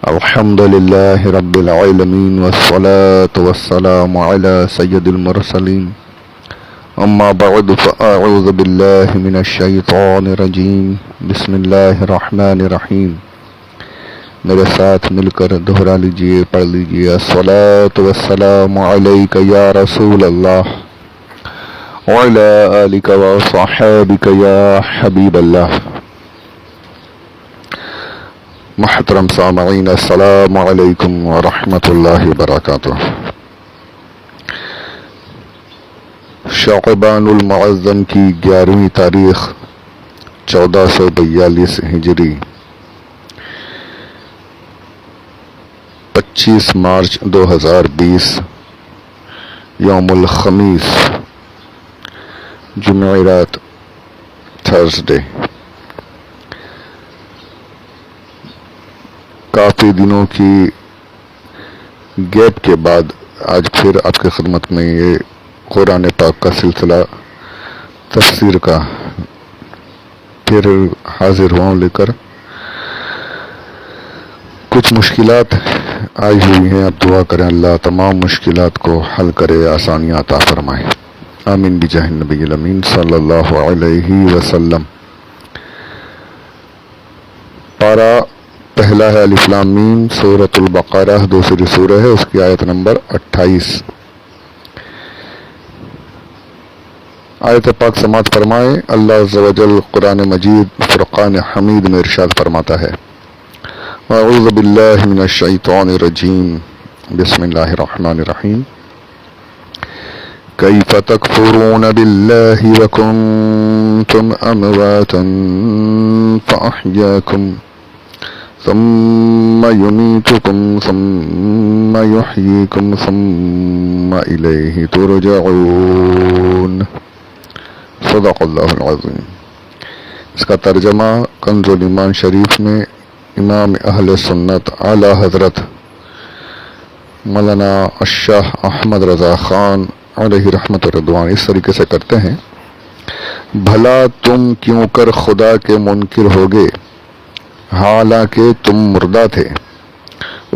الحمد لله رب العالمين والصلاة والسلام على سيد المرسلين اما بعد فاعوذ بالله من الشیطان الرجیم بسم اللہ الرحمن الرحیم. میرے ساتھ مل کر دہرا لیجئے، پڑھ لیجئے: الصلاة والسلام علیک یا رسول اللہ وعلی آلک وصحابک یا حبیب اللہ. محترم سامعین، السلام علیکم ورحمۃ اللہ وبرکاتہ. شعبان المعظم کی 11ویں تاریخ 1442 ہجری، 25 مارچ 2020 یوم الخمیس، جمعرات، تھرسڈے. کافی دنوں کی گیپ کے بعد آج پھر آپ کی خدمت میں یہ قرآن پاک کا سلسلہ تفسیر کا پھر حاضر ہوں لے کر. کچھ مشکلات آئی ہوئی ہیں، اب دعا کریں اللہ تمام مشکلات کو حل کرے، آسانیاں عطا فرمائے، آمین بجاہ النبی الامین صلی اللہ علیہ وسلم. پارہ پہلا ہے الف لام میم، سورۃ البقرہ دوسری سورہ ہے، اس کی آیت نمبر 28. آیت پاک سماعت فرمائے. اللہ عز و جل قرآن مجید فرقان حمید میں ارشاد فرماتا ہے: اعوذ باللہ من الشیطان الرجیم، بسم اللہ الرحمن الرحیم. کیف تکفرون باللہ وکنتم امواتا فاحیاکم ثم یمیتکم ثم یحییکم ثم الیہ ترجعون. صدق اللہ العظیم. اس کا ترجمہ کنز الایمان شریف میں امام اہل سنت اعلی حضرت مولانا الشاہ احمد رضا خان علیہ رحمت و رضوان اس طریقے سے کرتے ہیں: بھلا تم کیوں کر خدا کے منکر ہوگے حالانکہ تم مردہ تھے.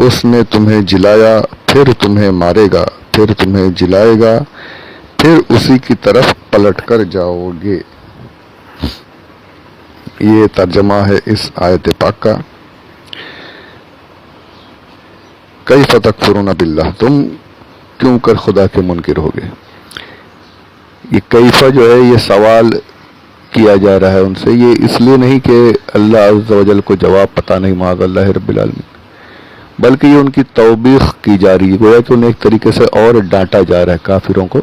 اس نے تمہیں جلایا، پھر تمہیں مارے گا، پھر تمہیں جلائے گا، پھر اسی کی طرف پلٹ کر جاؤ گے. یہ ترجمہ ہے اس آیت پاک کا. کیف تکفرون باللہ، تم کیوں کر خدا کے منکر ہوگے. یہ کیفہ جو ہے یہ سوال کیا جا رہا ہے ان سے. یہ اس لیے نہیں کہ اللہ عز و جل کو جواب پتہ نہیں، معاذ اللہ رب العالمین، بلکہ یہ ان کی توبیخ کی جا رہی ہے. گویا کہ انہیں ایک طریقے سے اور ڈانٹا جا رہا ہے، کافروں کو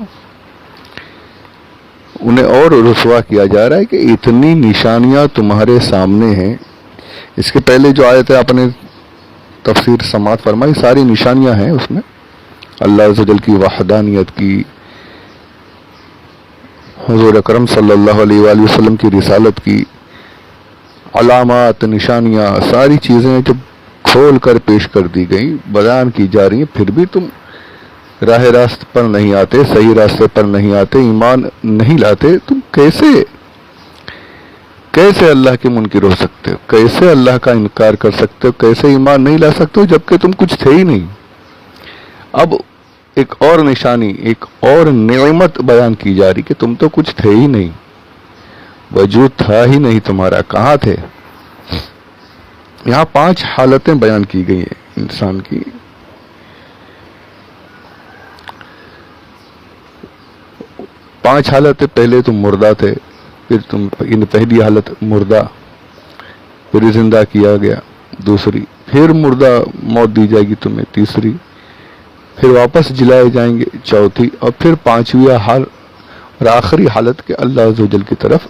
انہیں اور رسوا کیا جا رہا ہے کہ اتنی نشانیاں تمہارے سامنے ہیں. اس کے پہلے جو آیت ہے آپ نے تفسیر سماعت فرمائی، ساری نشانیاں ہیں اس میں، اللہ عز و جل کی وحدانیت کی، حضور اکرم صلی اللہ علیہ وآلہ وسلم کی رسالت کی علامات، نشانیاں، ساری چیزیں جو کھول کر پیش کر دی گئیں، بیان کی جا رہی ہیں. پھر بھی تم راہ راست پر نہیں آتے، صحیح راستے پر نہیں آتے، ایمان نہیں لاتے. تم کیسے اللہ کے منکر ہو سکتے ہو؟ کیسے اللہ کا انکار کر سکتے ہو؟ کیسے ایمان نہیں لا سکتے ہو جبکہ تم کچھ تھے ہی نہیں؟ اب ایک اور نشانی، ایک اور نعمت بیان کی جا رہی کہ تم تو کچھ تھے ہی نہیں، وجود تھا ہی نہیں تمہارا، کہاں تھے؟ یہاں 5 حالتیں بیان کی گئی ہیں انسان کی. 5 حالتیں. پہلے تم مردہ تھے، پھر تم پہلی حالت مردہ، پھر زندہ کیا گیا، دوسری، پھر مردہ موت دی جائے گی تمہیں، تیسری، پھر واپس جلائے جائیں گے، چوتھی، اور پھر 5ویں حال اور آخری حالت کہ اللہ عز و جل کی طرف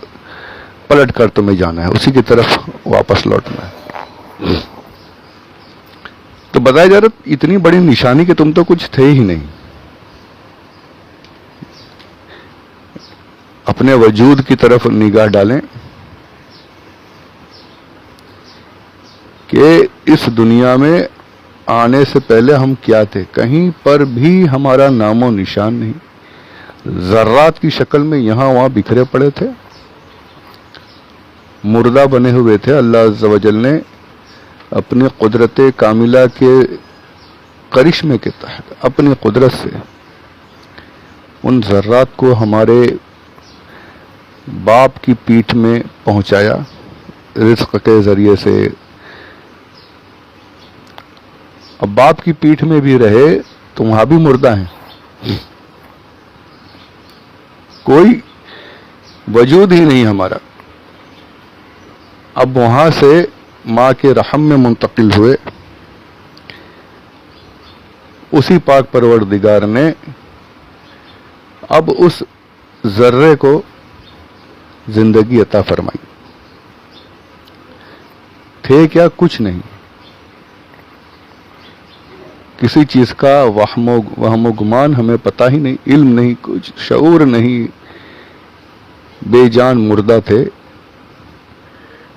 پلٹ کر تمہیں جانا ہے، اسی کی طرف واپس لوٹنا ہے. تو بتایا جا رہا اتنی بڑی نشانی کہ تم تو کچھ تھے ہی نہیں. اپنے وجود کی طرف نگاہ ڈالیں کہ اس دنیا میں آنے سے پہلے ہم کیا تھے. کہیں پر بھی ہمارا نام و نشان نہیں. ذرات کی شکل میں یہاں وہاں بکھرے پڑے تھے، مردہ بنے ہوئے تھے. اللہ عز و جل نے اپنی قدرت کاملہ کے کرشمے کے تحت اپنی قدرت سے ان ذرات کو ہمارے باپ کی پیٹھ میں پہنچایا رزق کے ذریعے سے. اب باپ کی پیٹھ میں بھی رہے تو وہاں بھی مردہ ہیں, کوئی وجود ہی نہیں ہمارا. اب وہاں سے ماں کے رحم میں منتقل ہوئے, اسی پاک پروردگار نے اب اس ذرے کو زندگی عطا فرمائی. تھے کیا؟ کچھ نہیں, کسی چیز کا وہم و گمان ہمیں پتہ ہی نہیں, علم نہیں, کچھ شعور نہیں, بے جان مردہ تھے.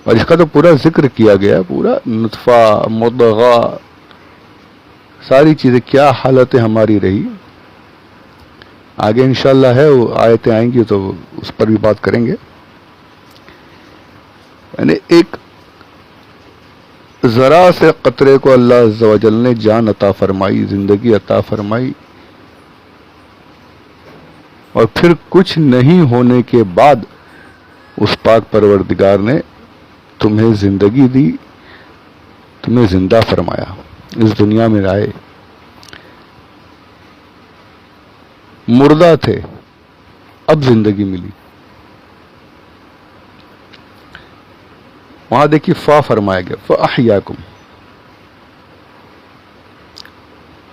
اور اس کا تو پورا ذکر کیا گیا, پورا نطفہ مضغہ ساری چیزیں کیا حالتیں ہماری رہی. آگے انشاءاللہ ہے وہ آیتیں آئیں گی تو اس پر بھی بات کریں گے. یعنی ایک ذرا سے قطرے کو اللہ عز و جل نے جان عطا فرمائی, زندگی عطا فرمائی, اور پھر کچھ نہیں ہونے کے بعد اس پاک پروردگار نے تمہیں زندگی دی, تمہیں زندہ فرمایا, اس دنیا میں لائے. مردہ تھے, اب زندگی ملی. وہاں دیکھیے فا فرمایا گیا, فاحیاکم,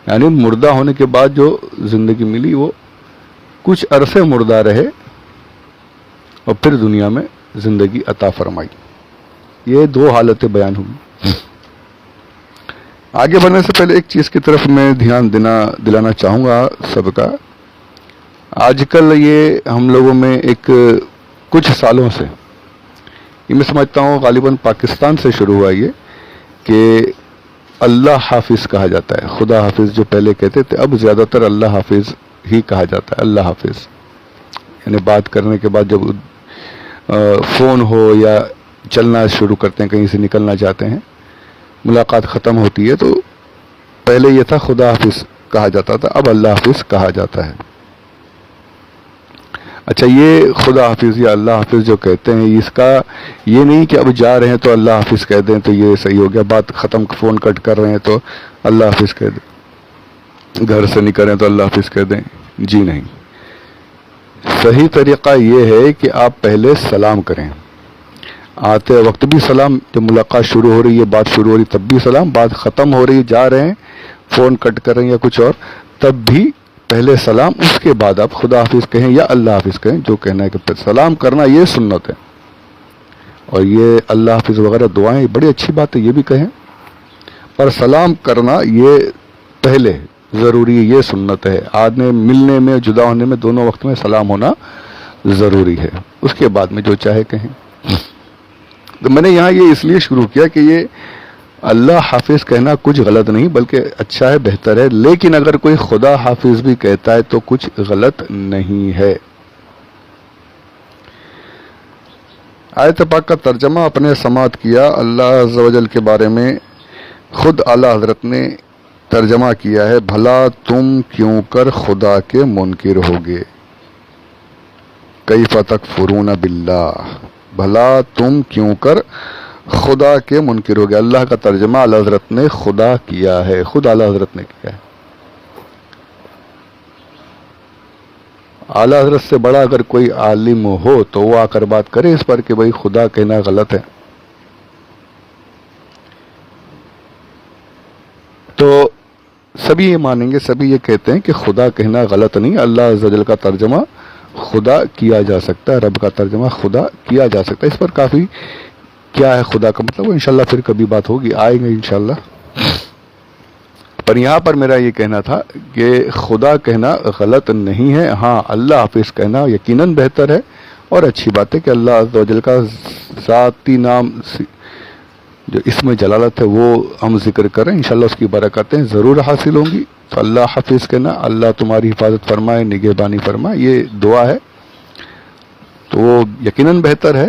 یعنی مردہ ہونے کے بعد جو زندگی ملی وہ کچھ عرصے مردہ رہے اور پھر دنیا میں زندگی عطا فرمائی. یہ دو حالتیں بیان ہوئی. آگے بڑھنے سے پہلے ایک چیز کی طرف میں دھیان دلانا چاہوں گا سب کا. آج کل یہ ہم لوگوں میں ایک کچھ سالوں سے یہ میں سمجھتا ہوں غالباً پاکستان سے شروع ہوا یہ کہ اللہ حافظ کہا جاتا ہے. خدا حافظ جو پہلے کہتے تھے, اب زیادہ تر اللہ حافظ ہی کہا جاتا ہے. اللہ حافظ یعنی بات کرنے کے بعد جب فون ہو یا چلنا شروع کرتے ہیں, کہیں سے نکلنا چاہتے ہیں, ملاقات ختم ہوتی ہے, تو پہلے یہ تھا خدا حافظ کہا جاتا تھا, اب اللہ حافظ کہا جاتا ہے. اچھا, یہ خدا حافظ یا اللہ حافظ جو کہتے ہیں, اس کا یہ نہیں کہ اب جا رہے ہیں تو اللہ حافظ کہہ دیں تو یہ صحیح ہو گیا, بات ختم, فون کٹ کر رہے ہیں تو اللہ حافظ کہہ دیں, گھر سے نکل رہے ہیں تو اللہ حافظ کہہ دیں. جی نہیں, صحیح طریقہ یہ ہے کہ آپ پہلے سلام کریں. آتے وقت بھی سلام, جب ملاقات شروع ہو رہی ہے, بات شروع ہو رہی ہے تب بھی سلام, بات ختم ہو رہی ہے, جا رہے ہیں, فون کٹ کر رہے ہیں یا کچھ اور, تب بھی پہلے سلام, اس کے بعد آپ خدا حافظ کہیں یا اللہ حافظ کہیں, جو کہنا ہے کہ سلام کرنا یہ سنت ہے. اور یہ اللہ حافظ وغیرہ دعائیں بڑی اچھی بات ہے, یہ بھی کہیں, پر سلام کرنا یہ پہلے ضروری ہے, یہ سنت ہے. آدمی ملنے میں, جدا ہونے میں, دونوں وقت میں سلام ہونا ضروری ہے. اس کے بعد میں جو چاہے کہیں. تو میں نے یہاں یہ اس لیے شروع کیا کہ یہ اللہ حافظ کہنا کچھ غلط نہیں, بلکہ اچھا ہے, بہتر ہے, لیکن اگر کوئی خدا حافظ بھی کہتا ہے تو کچھ غلط نہیں ہے. آیت پاک کا ترجمہ اپنے سماعت کیا اللہ عز و جل کے بارے میں خود اعلیٰ حضرت نے ترجمہ کیا ہے, بھلا تم کیوں کر خدا کے منکر ہوگے, کیف تکفرون باللہ, بھلا تم کیوں کر خدا کے منکر ہو گیا. اللہ کا ترجمہ اعلیٰ حضرت نے خدا کیا ہے, خود اعلیٰ حضرت نے کیا ہے. اعلیٰ حضرت سے بڑا اگر کوئی عالم ہو تو وہ آ کر بات کرے اس پر کہ بھائی خدا کہنا غلط ہے. تو سبھی یہ مانیں گے, سبھی یہ کہتے ہیں کہ خدا کہنا غلط نہیں, اللہ عز و جل کا ترجمہ خدا کیا جا سکتا ہے, رب کا ترجمہ خدا کیا جا سکتا ہے. اس پر کافی کیا ہے خدا کا مطلب, وہ انشاءاللہ پھر کبھی بات ہوگی, آئیں گے انشاءاللہ. پر یہاں پر میرا یہ کہنا تھا کہ خدا کہنا غلط نہیں ہے. ہاں, اللہ حافظ کہنا یقیناً بہتر ہے اور اچھی بات ہے کہ اللہ عز و جل کا ذاتی نام جو اسم جلالت ہے وہ ہم ذکر کریں, انشاءاللہ اس کی برکاتیں ضرور حاصل ہوں گی. تو اللہ حافظ کہنا, اللہ تمہاری حفاظت فرمائے, نگہبانی فرمائے, یہ دعا ہے, تو وہ یقیناً بہتر ہے.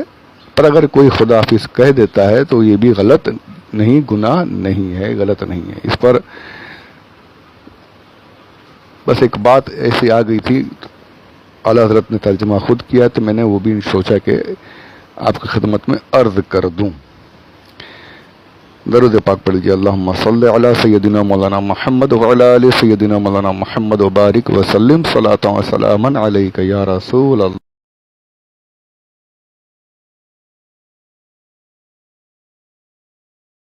پر اگر کوئی خدا حافظ کہہ دیتا ہے تو یہ بھی غلط نہیں، گناہ نہیں ہے، غلط نہیں ہے۔ اس پر بس ایک بات ایسی آ گئی تھی، اعلیٰ حضرت نے ترجمہ خود کیا تو میں نے وہ بھی سوچا کہ آپ کی خدمت میں عرض کر دوں۔ درود پاک پڑھ لیجیے، اللہم صلی علی سیدنا مولانا محمد وعلی آل سیدنا مولانا محمد وبارک وسلم صلاۃ و سلاما علیک یا رسول اللہ۔